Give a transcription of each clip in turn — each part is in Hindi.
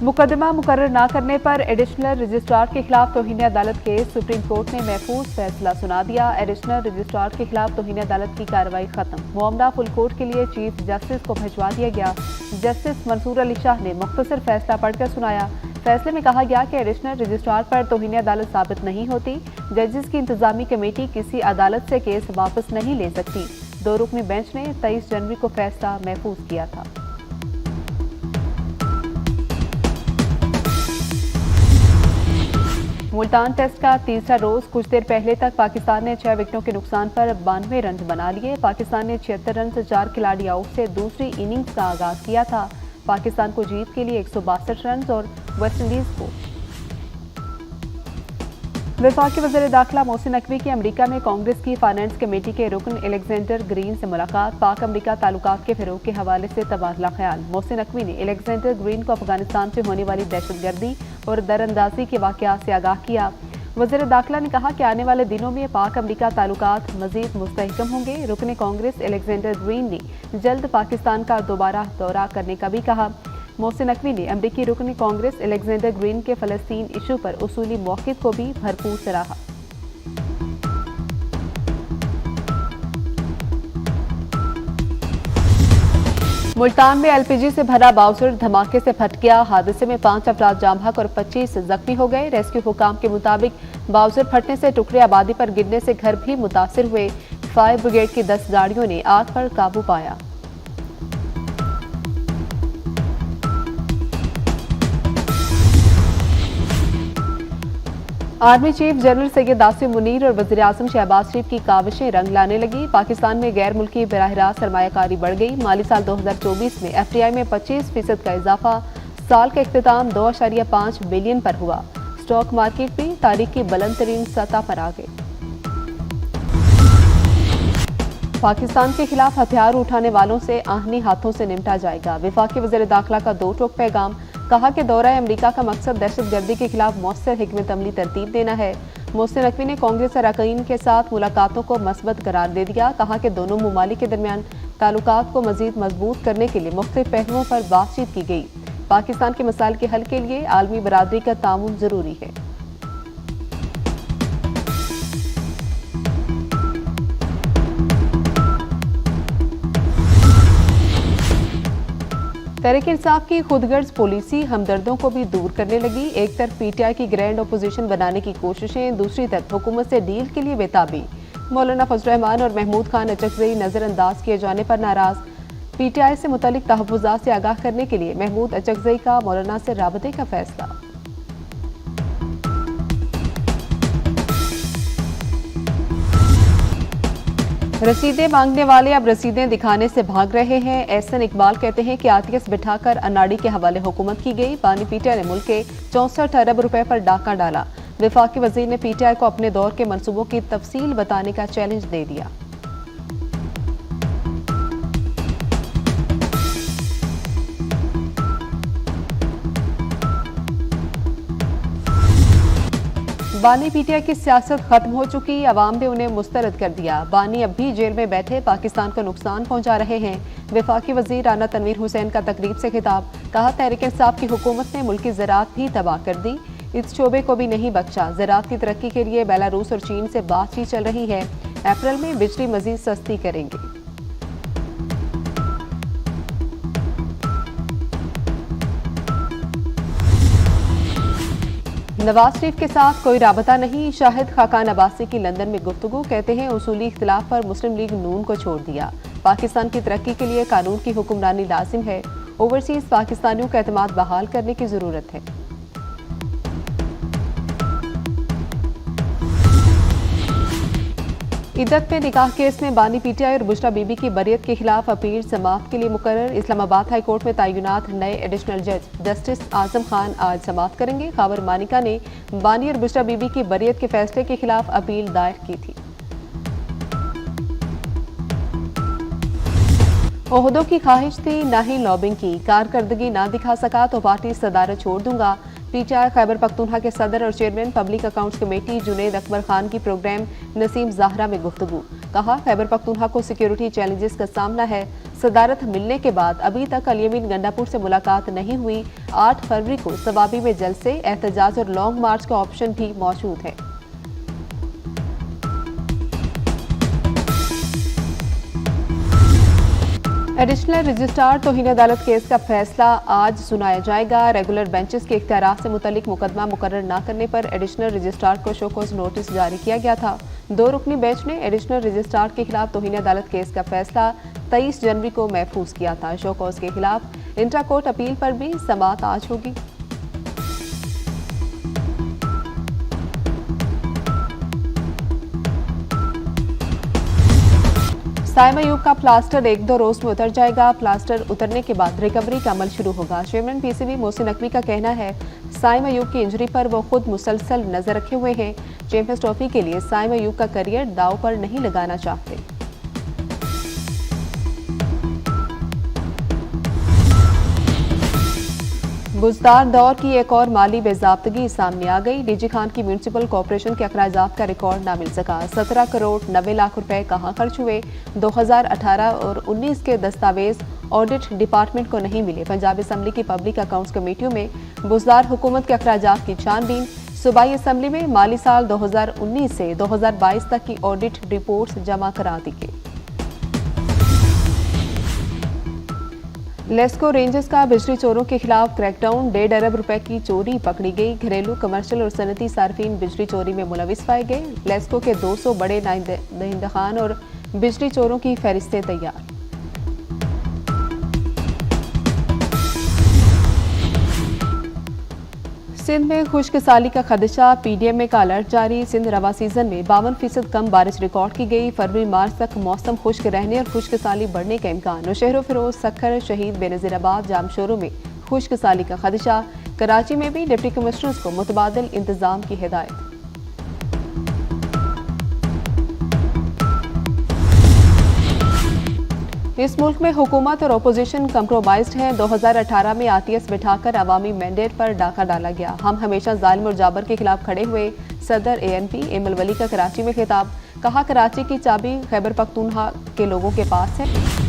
मुकदमा मुकर्रर न करने पर एडिशनल रजिस्ट्रार के खिलाफ तौहीन अदालत केस। सुप्रीम कोर्ट ने महफूज फैसला सुना दिया। एडिशनल रजिस्ट्रार के खिलाफ तौहीन अदालत की कार्रवाई खत्म। मामला फुल कोर्ट के लिए चीफ जस्टिस को भिजवा दिया गया। जस्टिस मंसूर अली शाह ने मुख्तसर फैसला पढ़कर सुनाया। फैसले में कहा गया कि एडिशनल रजिस्ट्रार पर तौहीन अदालत साबित नहीं होती। जजेस की इंतजामी कमेटी किसी अदालत से केस वापस नहीं ले सकती। 2 रुकनी बेंच ने 23 जनवरी को फैसला महफूज किया था। मुल्तान टेस्ट का तीसरा रोज कुछ देर पहले तक पाकिस्तान ने 6 विकेटों के नुकसान पर 92 रन बना लिए। पाकिस्तान ने 76 रन से 4 खिलाड़ी आउट से दूसरी इनिंग्स का आगाज किया था। पाकिस्तान को जीत के लिए 162 रन और वेस्टइंडीज को। वफाकी वज़ीर दाखिला मोहसिन नकवी की अमेरिका में कांग्रेस की फाइनेंस कमेटी के रुकन अलेक्जेंडर ग्रीन से मुलाकात। पाक अमेरिका ताल्लुकात के फिरोग के हवाले से तबादला ख्याल। मोहसिन नकवी ने अलेक्जेंडर ग्रीन को अफगानिस्तान से होने वाली दहशतगर्दी और दरअंदाजी के वाक़यात से आगाह किया। वज़ीर दाखिला ने कहा कि आने वाले दिनों में पाक अमेरिका ताल्लुकात मज़ीद मुस्तहकम होंगे। रुकन कांग्रेस अलेक्जेंडर ग्रीन ने जल्द पाकिस्तान का दोबारा दौरा करने का भी कहा। मोहसिन नकवी ने अमरीकी रुकन कांग्रेस अलेक्जेंडर ग्रीन के फ़लस्तीन इशू पर उसूली मौक़िफ़ को भी भरपूर सराहा। मुल्तान में एलपीजी से भरा बाउसर धमाके से फट गया। हादसे में 5 अफराद जाम बहक और 25 जख्मी हो गए। रेस्क्यू हुकाम के मुताबिक बाउसर फटने से टुकड़े आबादी पर गिरने से घर भी मुतासिर हुए। फायर ब्रिगेड की 10 गाड़ियों ने आग पर काबू पाया। Army chief general Syed Asim Munir और वज़ीर आज़म शहबाज शरीफ की काविशें रंग लाने लगी। पाकिस्तान में गैर मुल्की बराह रास्त सरमायाकारी बढ़ गई। माली साल 2024 में एफडीआई में 25% का इजाफा। साल का इख्तिताम 2.5 बिलियन पर हुआ। स्टॉक मार्केट भी तारीख की बुलंद तरीन सतह पर आ गई। पाकिस्तान के खिलाफ हथियार उठाने वालों से आहनी हाथों से निपटा जाएगा। वफाकी वज़ीर दाखिला का 2 टोक पैगाम। कहा कि दौरा अमेरिका का मकसद दहशतगर्दी के खिलाफ मौसर हिकमत अमली तरतीब देना है। मोहसिन नकवी ने कांग्रेस अरकान के साथ मुलाकातों को मस्बत करार दे दिया। कहा कि दोनों ममालिक के दरमियान ताल्लुकात को मजीद मजबूत करने के लिए मुख्तलिफ पहलुओं पर बातचीत की गई। पाकिस्तान के मसाइल के हल के लिए आलमी बरादरी का ताउन जरूरी है। तहरीक इंसाफ की खुदगर्ज पॉलिसी हमदर्दों को भी दूर करने लगी। एक तरफ पीटीआई की ग्रैंड अपोजिशन बनाने की कोशिशें, दूसरी तरफ हुकूमत से डील के लिए बेताबी। मौलाना फजल रहमान और महमूद खान अचकज़ई नजरअंदाज किए जाने पर नाराज। पीटीआई से मुतालिक तहफ़्फ़ुज़ात से आगाह करने के लिए महमूद अचकज़ई का मौलाना से राबते का फैसला। रसीदें मांगने वाले अब रसीदें दिखाने से भाग रहे हैं। एहसन इकबाल कहते हैं कि आतिश बिठाकर अनाड़ी के हवाले हुकूमत की गई। बानी पीटीआई ने मुल्क के 64 अरब रुपए पर डाका डाला। वफाकी वजीर ने पीटीआई को अपने दौर के मंसूबों की तफसील बताने का चैलेंज दे दिया। बानी पीटीआई की सियासत खत्म हो चुकी। अवाम ने उन्हें मुस्तरद कर दिया। बानी अब भी जेल में बैठे पाकिस्तान को नुकसान पहुंचा रहे हैं। वफाकी वजीर राना तनवीर हुसैन का तकरीब से खिताब। कहा तहरीक इंसाफ की हुकूमत ने मुल्क की ज़राअत भी तबाह कर दी। इस शोबे को भी नहीं बख्शा। ज़राअत की तरक्की के लिए बेलारूस और चीन से बातचीत चल रही है। अप्रैल में बिजली मजीद सस्ती करेंगे। नवाज शरीफ के साथ कोई राबता नहीं। शाहिद खाकान अब्बासी की लंदन में गुफ्तगू। कहते हैं उसूली इख्तिलाफ पर मुस्लिम लीग नून को छोड़ दिया। पाकिस्तान की तरक्की के लिए कानून की हुक्मरानी लाजिम है। ओवरसीज पाकिस्तानियों का एतमाद बहाल करने की जरूरत है। इद्दत में निकाह केस में बानी पीटीआई और बुशरा बीबी की बरियत के खिलाफ अपील समाअत के लिए मुकर्रर। इस्लामाबाद हाई कोर्ट में तैनात नए एडिशनल जज जस्टिस आजम खान आज समाअत करेंगे। खबर मानिका ने बानी और बुशरा बीबी की बरियत के फैसले के खिलाफ अपील दायर की थी। ओहदों की ख्वाहिश थी, ना ही लॉबिंग की। कारकर्दगी ना दिखा सका तो पार्टी सदारत छोड़ दूंगा। पीटीआई खैबर पख्तूनख्वा के सदर और chairman public accounts committee Junaid Akbar Khan की प्रोग्राम नसीम ज़ाहरा में गुफ्तगू। कहा, खैबर पख्तूनख्वा को सिक्योरिटी चैलेंजेस का सामना है। सदारत मिलने के बाद अभी तक अल-यमीन गंडापुर से मुलाकात नहीं हुई। 8 फरवरी को सवाबी में जलसे, एहतजाज और लॉन्ग मार्च का ऑप्शन भी मौजूद है। एडिशनल रजिस्ट्रार तौहीन अदालत केस का फैसला आज सुनाया जाएगा। रेगुलर बेंचेस के इख्तियारात से मुतल्लिक मुकदमा मुकर्रर न करने पर एडिशनल रजिस्ट्रार को शोकॉज नोटिस जारी किया गया था। 2 रुकनी बेंच ने एडिशनल रजिस्ट्रार के खिलाफ तौहीन अदालत केस का फैसला 23 जनवरी को महफूज किया था। शोकॉज के खिलाफ इंट्रा कोर्ट अपील पर भी समाअत आज होगी। साइम अयूब का प्लास्टर 1-2 रोज में उतर जाएगा। प्लास्टर उतरने के बाद रिकवरी का अमल शुरू होगा। चेयरमैन पीसीबी मोहसिन नकवी का कहना है, साइम अयूब की इंजरी पर वो खुद मुसलसल नजर रखे हुए हैं। चैंपियंस ट्रॉफी के लिए साइम अयूब का करियर दांव पर नहीं लगाना चाहते। बुजदार दौर की एक और माली बेजाब्तगी सामने आ गई। डीजी खान की म्यूनिसिपल कॉर्पोरेशन के अखराजात का रिकॉर्ड न मिल सका। 17 करोड़ 90 लाख रुपए कहां खर्च हुए। 2018 और 19 के दस्तावेज ऑडिट डिपार्टमेंट को नहीं मिले। पंजाब असम्बली की पब्लिक अकाउंट्स कमेटियों में बुजदार हुकूमत के अखराजात की छानबीन। सूबाई असम्बली में माली साल 2019 से 2022 तक की ऑडिट रिपोर्ट्स जमा करा दी गई। लेस्को रेंजर्स का बिजली चोरों के खिलाफ क्रैकडाउन। 1.5 अरब रुपए की चोरी पकड़ी गई। घरेलू, कमर्शियल और सनती सार्फिन बिजली चोरी में मुलविस पाए गए। लेस्को के 200 बड़े दहिंदखान और बिजली चोरों की फहरिस्तें तैयार। सिंध में खुश्क साली का खदशा। पीडीएमए का अलर्ट जारी। सिंध रवा सीजन में 52% कम बारिश रिकॉर्ड की गई। फरवरी मार्च तक मौसम खुश्क रहने और खुश्क साली बढ़ने का इम्कान। नौशहर फिरोज, सखर, शहीद बेनजीराबाद, जामशोरों में खुश्क साली का खदशा। कराची में भी डिप्टी कमिश्नर्स को मुतबादिल इंतजाम की हिदायत। इस मुल्क में हुकूमत और अपोजिशन कंप्रोमाइज्ड हैं। 2018 में आरटीएस बिठाकर अवामी मैंडेट पर डाका डाला गया। हम हमेशा जालिम और जाबर के खिलाफ खड़े हुए। सदर एएनपी एमल वली का कराची में खिताब। कहा, कराची की चाबी खैबर पख्तूनख्वा के लोगों के पास है।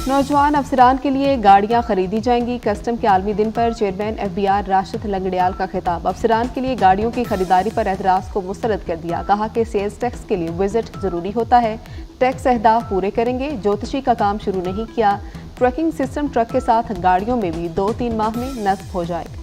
नौजवान अफसरान के लिए गाड़ियां खरीदी जाएंगी। कस्टम के आलमी दिन पर चेयरमैन एफबीआर राशिद लंगड़ियाल का खिताब। अफसरान के लिए गाड़ियों की खरीदारी पर एतराज को मुस्तरद कर दिया। कहा कि सेल्स टैक्स के लिए विजिट जरूरी होता है। टैक्स अहदाफ पूरे करेंगे। ज्योतिषी का काम शुरू नहीं किया। ट्रैकिंग सिस्टम ट्रक के साथ गाड़ियों में भी 2-3 माह में नस्ब हो जाएगा।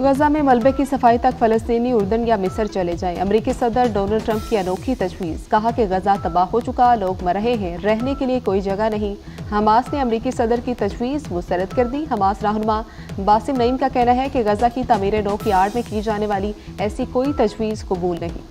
गजा में मलबे की सफाई तक फलस्तीनी उर्दन या मिस्र चले जाएं। अमरीकी सदर डोनाल्ड ट्रंप की अनोखी तजवीज़। कहा कि गजा तबाह हो चुका, लोग मर रहे हैं, रहने के लिए कोई जगह नहीं। हमास ने अमरीकी सदर की तजवीज़ मुस्तरद कर दी। हमास रहनुमा बासिम नईम का कहना है कि गजा की तामीर नौ की आड़ में की जाने वाली ऐसी कोई तजवीज़ कबूल नहीं।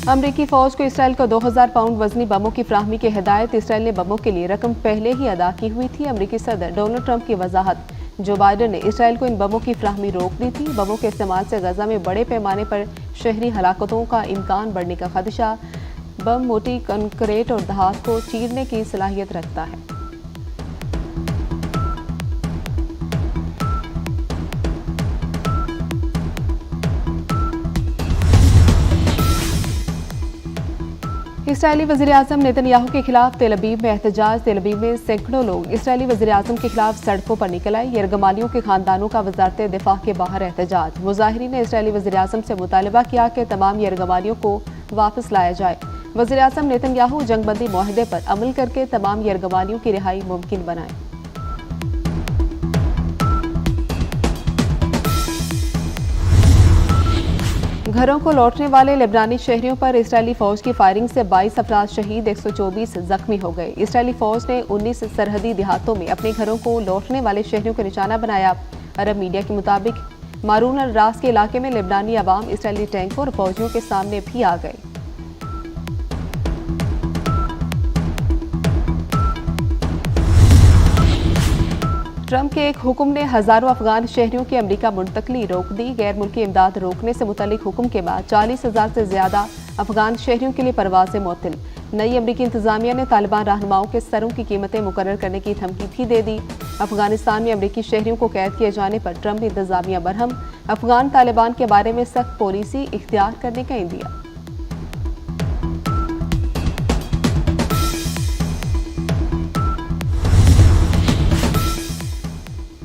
अमरीकी फौज को इसराइल को 2000 पाउंड वजनी बमों की फ्राहमी की हिदायत। इसराइल ने बमों के लिए रकम पहले ही अदा की हुई थी। अमरीकी सदर डोनाल्ड ट्रंप की वजाहत। जो बाइडन ने इसराइल को इन बमों की फ्राहमी रोक दी थी। बमों के इस्तेमाल से गजा में बड़े पैमाने पर शहरी हलाकतों का इम्कान बढ़ने का खदशा। बम मोटी कंक्रीट और धात को चीरने की सलाहियत रखता है। इसराइली वज़ीर-ए-आज़म नेतन्याहू के खिलाफ तेल अवीव में एहतजाज। तेल अवीव में सैकड़ों लोग इसराइली वज़ीर-ए-आज़म के खिलाफ सड़कों पर निकल आए। यरगमालियों के खानदानों का वज़ारत दिफा के बाहर एहतजाज। मुजाहिरीन ने इसराइली वज़ीर-ए-आज़म से मुतालबा किया कि तमाम यरगमालियों को वापस लाया जाए। वज़ीर-ए-आज़म नेतन्याहू जंगबंदी मुआहदे पर अमल करके तमाम यरगमालियों की रिहाई मुमकिन बनाए। घरों को लौटने वाले लेबनानी शहरियों पर इसराइली फौज की फायरिंग से 22 अफराद शहीद, 124 जख्मी हो गए। इसराइली फौज ने 19 सरहदी देहातों में अपने घरों को लौटने वाले शहरियों को निशाना बनाया। अरब मीडिया के मुताबिक मारून अल रास के इलाके में लेबनानी अवाम इसराइली टैंकों और फौजियों के सामने भी आ गए। ट्रंप के एक हुक्म ने हजारों अफगान शहरियों की अमेरिका मुंतकली रोक दी। गैर मुल्की इमदाद रोकने से मुतल्लिक हुक्म के बाद 40,000 से ज्यादा अफगान शहरियों के लिए परवाजें मुअत्तल। नई अमरीकी इंतजामिया ने तालिबान रहनुमाओं के सरों की कीमतें मुकर्रर करने की धमकी भी दे दी। अफगानिस्तान में अमरीकी शहरियों को कैद किए जाने पर ट्रंप इंतजामिया बरहम। अफगान तालिबान के बारे में सख्त पॉलिसी इख्तियार करने का इंदिया।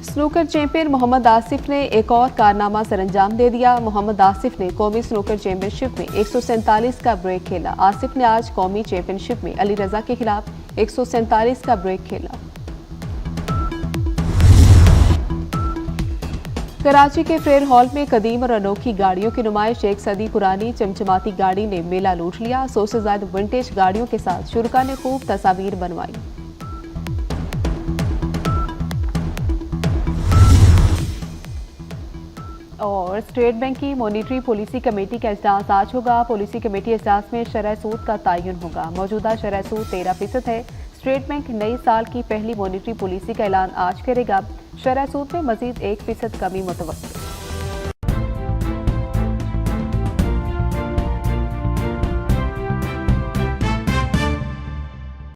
स्नूकर चैंपियन मोहम्मद आसिफ ने एक और कारनामा सरअंजाम दे दिया। मोहम्मद आसिफ ने कौमी स्नूकर चैंपियनशिप में 147 का ब्रेक खेला। आसिफ ने आज कौमी चैंपियनशिप में अली रजा के खिलाफ 147 का ब्रेक खेला। कराची के फेयर हॉल में कदीम और अनोखी गाड़ियों की नुमाइश। 1 सदी पुरानी चमचमाती गाड़ी ने मेला लूट लिया। 100 से ज्यादा विंटेज गाड़ियों के साथ शुरका ने खूब तस्वीर बनवाई। और स्टेट बैंक की मॉनिटरी पॉलिसी कमेटी का इजलास आज होगा। पॉलिसी कमेटी इजलास में शरह सूद का तयन होगा। मौजूदा शरह सूद 13% है। स्टेट बैंक नई साल की पहली मॉनिटरी पॉलिसी का ऐलान आज करेगा। शरह सूद में मजीद 1% कमी मुतवक्किल।